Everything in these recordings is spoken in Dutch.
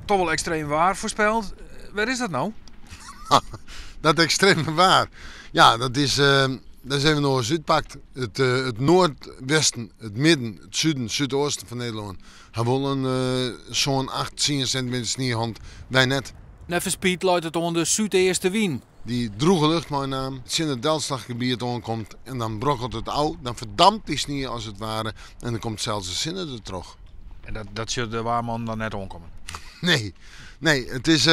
toch wel extreem waar voorspeld. Waar is dat nou? Dat extreme waar. Ja, dat is... Daar zijn we nog eens uitpakt. Het noordwesten, het midden, het zuiden, zuidoosten van Nederland. Hebben wel zo'n 18 centimeter sneeuwhand. Wij net. Neffenspiet luidt het onder Zuid-Eerste Wien. Die droege lucht mijn naam. Het in het Delftslaggebied aankomt en dan brokkelt het oud. Dan verdampt die sneeuw als het ware. En dan komt zelfs de zinnen er terug. En dat zult de waarman dan net aankomen? Nee, het is...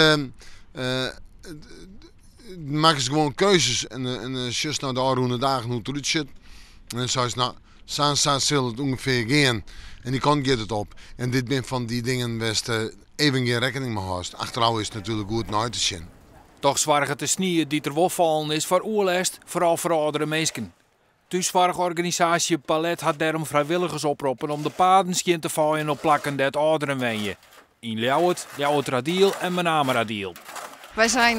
maken ze gewoon keuzes en just naar de oude dagen hoe het eruit zit. En dan zei ze, nou, zo zal het ongeveer gaan. En die kant gaat het op. En dit ben van die dingen best even geen rekening mee houden. Achteraf is het natuurlijk goed nooit te zien. Toch zwaar de sneeuw die er wegvallen is voor oerlest, vooral voor oudere mensen. Thuiszorgorganisatie Palet had daarom vrijwilligers oproepen om de paden schien te vallen op plakken dat ouderen wenjen. In Ljouwert, Radiel en met Radiel. Wij zijn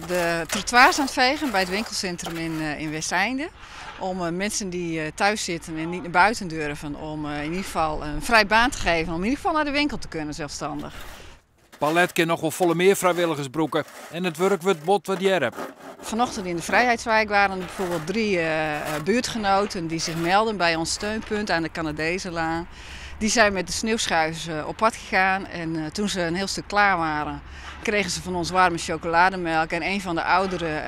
de trottoirs aan het vegen bij het winkelcentrum in Westeinde. Om mensen die thuis zitten en niet naar buiten durven, om in ieder geval een vrij baan te geven. Om in ieder geval naar de winkel te kunnen zelfstandig. Palet kan nog wel volle meer vrijwilligers broeken en het werk wordt bot wat jij hebt. Vanochtend in de Vrijheidswijk waren er bijvoorbeeld 3 buurtgenoten die zich melden bij ons steunpunt aan de Canadezenlaan. Die zijn met de sneeuwschuivers op pad gegaan en toen ze een heel stuk klaar waren, kregen ze van ons warme chocolademelk. En een van de oudere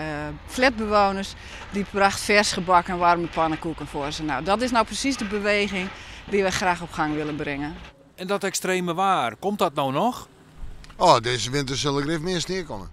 flatbewoners die bracht vers gebakken en warme pannenkoeken voor ze. Nou, dat is nou precies de beweging die we graag op gang willen brengen. En dat extreme waar, komt dat nou nog? Oh, deze winter zal er even meer sneeuw komen.